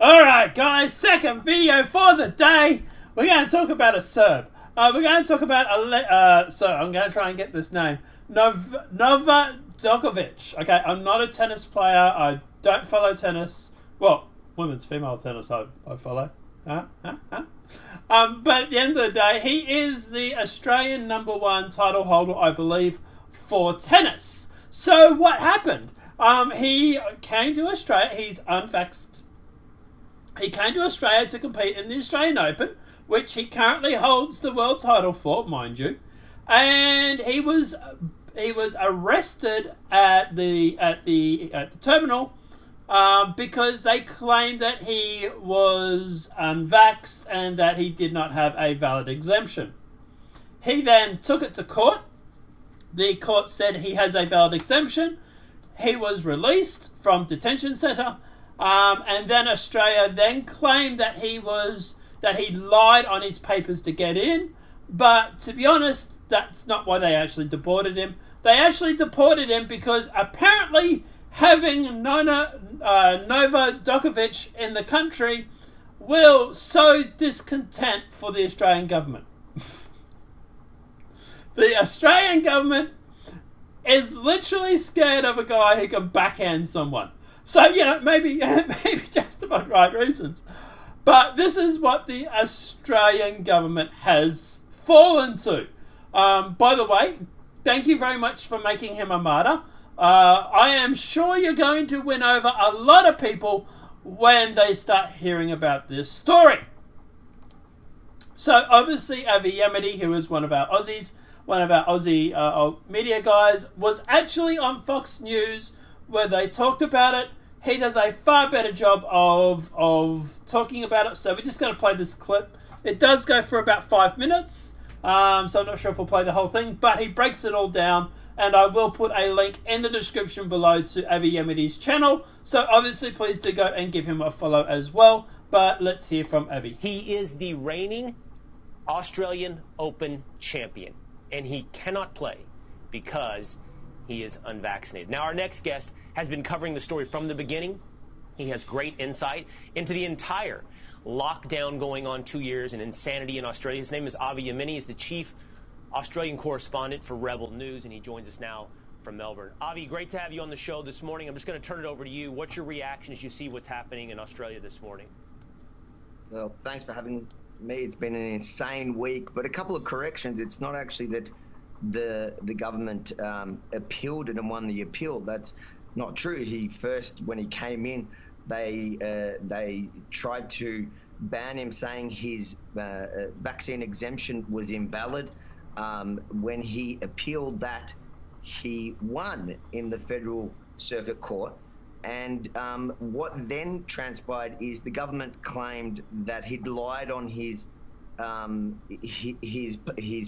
Alright guys, second video for the day. We're going to talk about a Serb. We're going to talk about so I'm going to try and get this name. Novak Djokovic. Okay, I'm not a tennis player. I don't follow tennis. Well, women's female tennis I follow. But at the end of the day, he is the Australian #1 title holder, I believe, for tennis. So what happened? He came to Australia. He's unvaxxed. He came to Australia to compete in the Australian Open, which he currently holds the world title for, mind you. And he was arrested at the terminal because they claimed that he was unvaxxed and that he did not have a valid exemption. He then took it to court. The court said he has a valid exemption. He was released from detention centre. And then Australia then claimed that he lied on his papers to get in. But to be honest, that's not why they actually deported him. They actually deported him because apparently having Novak Djokovic in the country will sow discontent for the Australian government. The Australian government is literally scared of a guy who can backhand someone. So, maybe just about right reasons. But this is what the Australian government has fallen to. By the way, thank you very much for making him a martyr. I am sure you're going to win over a lot of people when they start hearing about this story. So, obviously, Ethe, who is one of our Aussie media guys, was actually on Fox News where they talked about it. He does a far better job of talking about it, so we're just going to play this clip. It does go for about 5 minutes, so I'm not sure if we'll play the whole thing, but he breaks it all down, and I will put a link in the description below to Ethe's channel, so obviously please do go and give him a follow as well, but let's hear from Ethe. He is the reigning Australian Open champion, and he cannot play because he is unvaccinated. Now, our next guest has been covering the story from the beginning. He has great insight into the entire lockdown going on 2 years and insanity in Australia. His name is Ethe. He's the chief Australian correspondent for Rebel News, and he joins us now from Melbourne. Ethe, great to have you on the show this morning. I'm just going to turn it over to you. What's your reaction as you see what's happening in Australia this morning? Well, thanks for having me. It's been an insane week, but a couple of corrections. It's not actually that the government appealed it and won the appeal. That's not true. When he came in, they tried to ban him, saying his vaccine exemption was invalid. When he appealed that, he won in the Federal Circuit Court. And what then transpired is the government claimed that he'd lied on his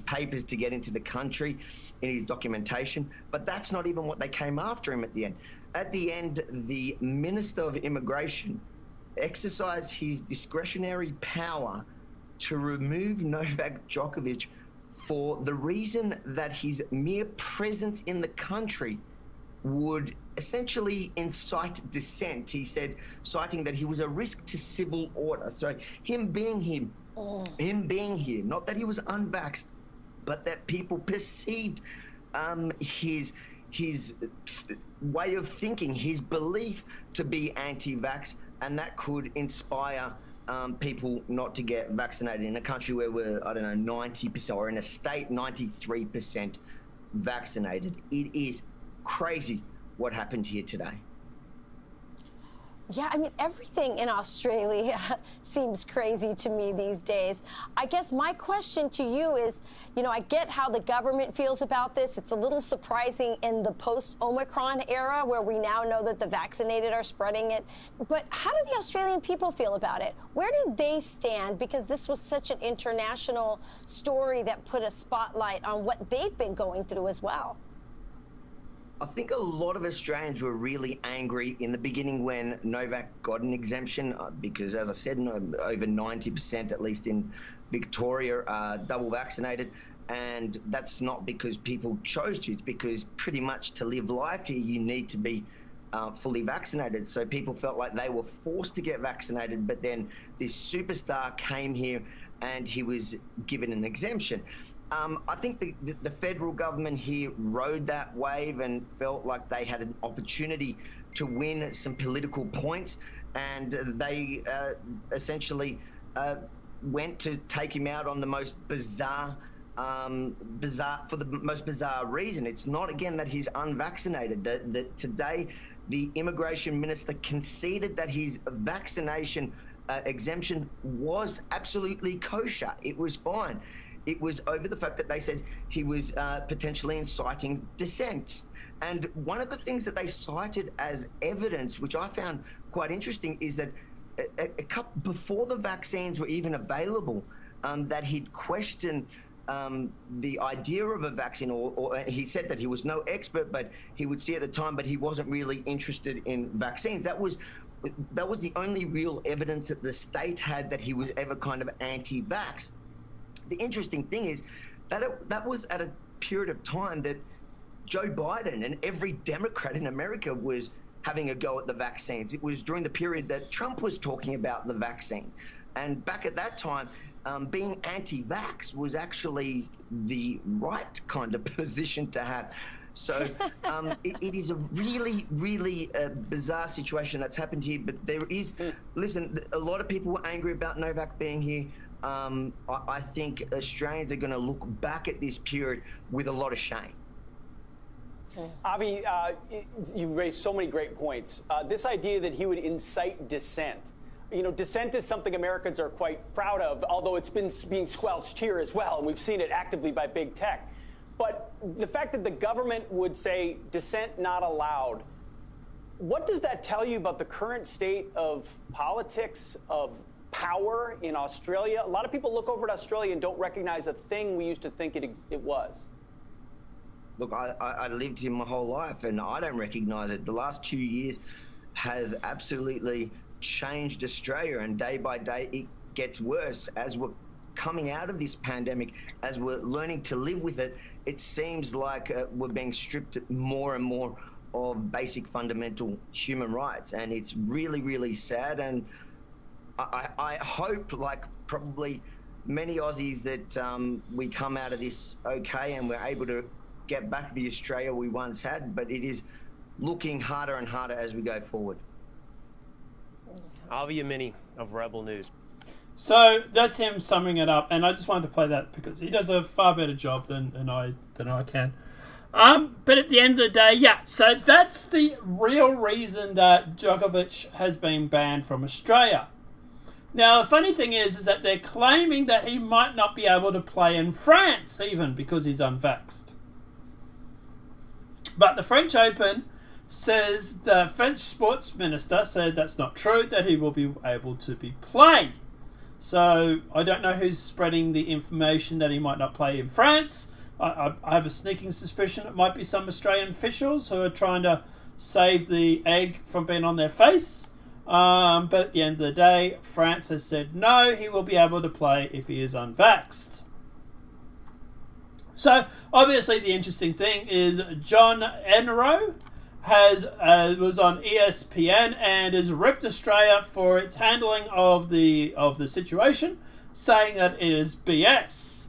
papers to get into the country in his documentation, but that's not even what they came after him at the end. At the end, the Minister of Immigration exercised his discretionary power to remove Novak Djokovic for the reason that his mere presence in the country would essentially incite dissent. He said, citing that he was a risk to civil order. So him being here, not that he was unvaxxed, but that people perceived his way of thinking, his belief to be anti-vax, and that could inspire people not to get vaccinated in a country where we're, 90%, or in a state 93% vaccinated. It is crazy what happened here today. Yeah, I mean, everything in Australia seems crazy to me these days. I guess my question to you is, I get how the government feels about this. It's a little surprising in the post-Omicron era where we now know that the vaccinated are spreading it. But how do the Australian people feel about it? Where do they stand? Because this was such an international story that put a spotlight on what they've been going through as well. I think a lot of Australians were really angry in the beginning when Novak got an exemption because, as I said, over 90%, at least in Victoria, are double vaccinated. And that's not because people chose to. It's because pretty much to live life here, you need to be fully vaccinated. So people felt like they were forced to get vaccinated, but then this superstar came here and he was given an exemption. I think the federal government here rode that wave and felt like they had an opportunity to win some political points, and they essentially went to take him out on the most bizarre reason. It's not, again, that he's unvaccinated. That today the immigration minister conceded that his vaccination exemption was absolutely kosher. It was fine. It was over the fact that they said he was potentially inciting dissent. And one of the things that they cited as evidence, which I found quite interesting, is that before the vaccines were even available, that he'd questioned the idea of a vaccine, or he said that he was no expert, but he would see at the time, but he wasn't really interested in vaccines. That was the only real evidence that the state had that he was ever kind of anti-vax. The interesting thing is that was at a period of time that Joe Biden and every Democrat in America was having a go at the vaccines. It was during the period that Trump was talking about the vaccines. And back at that time, being anti-vax was actually the right kind of position to have. So it is a really, really bizarre situation that's happened here. But there is, listen, a lot of people were angry about Novak being here. I think Australians are going to look back at this period with a lot of shame. Avi, you raised so many great points. This idea that he would incite dissent. You know, dissent is something Americans are quite proud of, although it's been being squelched here as well, and we've seen it actively by big tech. But the fact that the government would say dissent not allowed, what does that tell you about the current state of politics, of power in Australia? A lot of people look over at Australia and don't recognize a thing we used to think it was. Look, I lived here my whole life and I don't recognize it. The last 2 years has absolutely changed Australia, and day by day it gets worse. As we're coming out of this pandemic, as we're learning to live with it, it seems like we're being stripped more and more of basic fundamental human rights, and it's really, really sad. And I hope, like probably many Aussies, that we come out of this okay and we're able to get back the Australia we once had, but it is looking harder and harder as we go forward. Avi Yemini of Rebel News. So that's him summing it up, and I just wanted to play that because he does a far better job than I can. But at the end of the day, yeah, so that's the real reason that Djokovic has been banned from Australia. Now, the funny thing is that they're claiming that he might not be able to play in France even because he's unvaxxed. But the French Open says the French sports minister said that's not true, that he will be able to be played. So I don't know who's spreading the information that he might not play in France. I have a sneaking suspicion it might be some Australian officials who are trying to save the egg from being on their face. But at the end of the day, France has said no, he will be able to play if he is unvaxxed. So obviously the interesting thing is John Enro was on ESPN and has ripped Australia for its handling of the situation, saying that it is BS.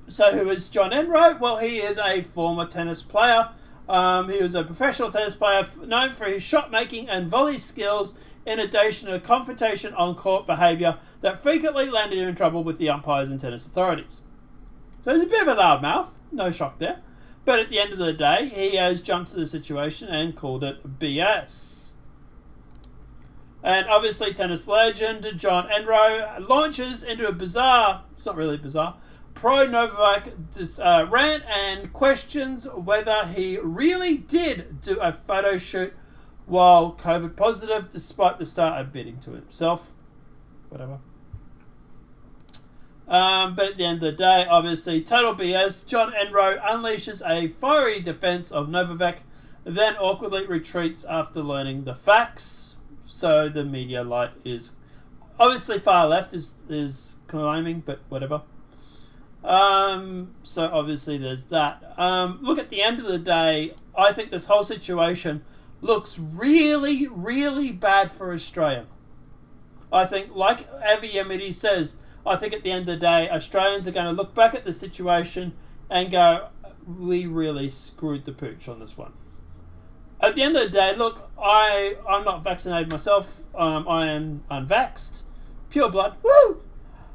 So who is John Enro? Well, he is a former tennis player. He was a professional tennis player known for his shot making and volley skills, in addition to confrontation on court behaviour that frequently landed him in trouble with the umpires and tennis authorities. So he's a bit of a loudmouth, no shock there. But at the end of the day, he has jumped to the situation and called it BS. And obviously tennis legend John Enro launches into a bizarre, it's not really bizarre, pro-Novak rant and questions whether he really did do a photo shoot while COVID positive, despite the star admitting to himself. Whatever. But at the end of the day, obviously, total BS. John Enro unleashes a fiery defense of Novak, then awkwardly retreats after learning the facts. So the media light is obviously far left is claiming, but whatever. So obviously there's that. Look, at the end of the day, I think this whole situation looks really, really bad for Australia. I think, like Avi Yemidi says, I think at the end of the day, Australians are going to look back at the situation and go, we really screwed the pooch on this one. At the end of the day, look, I'm not vaccinated myself. I am unvaxxed. Pure blood. Woo!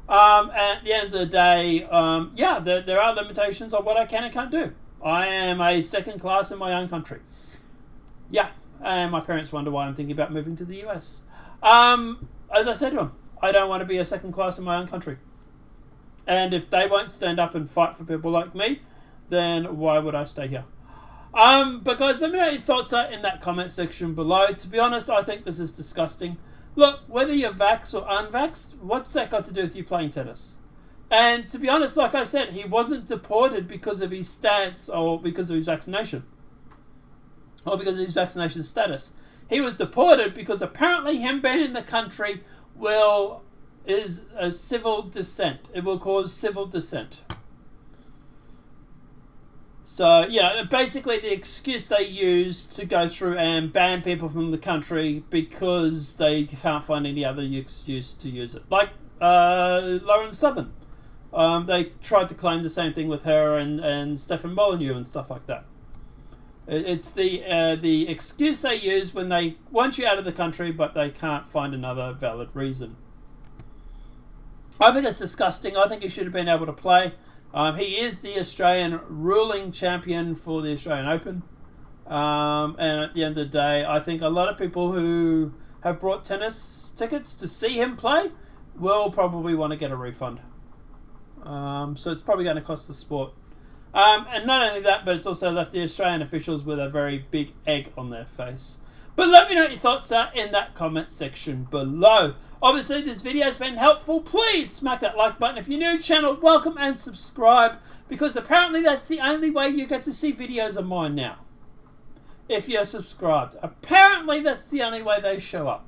At the end of the day, there are limitations on what I can and can't do. I am a second class in my own country. Yeah, and my parents wonder why I'm thinking about moving to the US. As I said to them, I don't want to be a second class in my own country. And if they won't stand up and fight for people like me, then why would I stay here? But guys, let me know your thoughts are in that comment section below. To be honest, I think this is disgusting. Look, whether you're vaxxed or unvaxxed, what's that got to do with you playing tennis? And to be honest, like I said, he wasn't deported because of his stance or because of his vaccination. Or because of his vaccination status. He was deported because apparently him being in the country is a civil dissent. It will cause civil dissent. So, basically the excuse they use to go through and ban people from the country because they can't find any other excuse to use it. Like Lauren Southern. They tried to claim the same thing with her and Stefan Molyneux and stuff like that. It's the excuse they use when they want you out of the country but they can't find another valid reason. I think it's disgusting. I think he should have been able to play. He is the Australian ruling champion for the Australian Open. And at the end of the day, I think a lot of people who have bought tennis tickets to see him play will probably want to get a refund. So it's probably going to cost the sport. And not only that, but it's also left the Australian officials with a very big egg on their face. But let me know what your thoughts are in that comment section below. Obviously, this video has been helpful. Please smack that like button. If you're new to the channel, welcome and subscribe. Because apparently that's the only way you get to see videos of mine now. If you're subscribed. Apparently that's the only way they show up.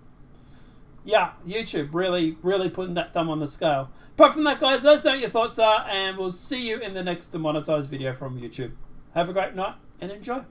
Yeah, YouTube really, really putting that thumb on the scale. Apart from that, guys, let us know what your thoughts are. And we'll see you in the next demonetized video from YouTube. Have a great night and enjoy.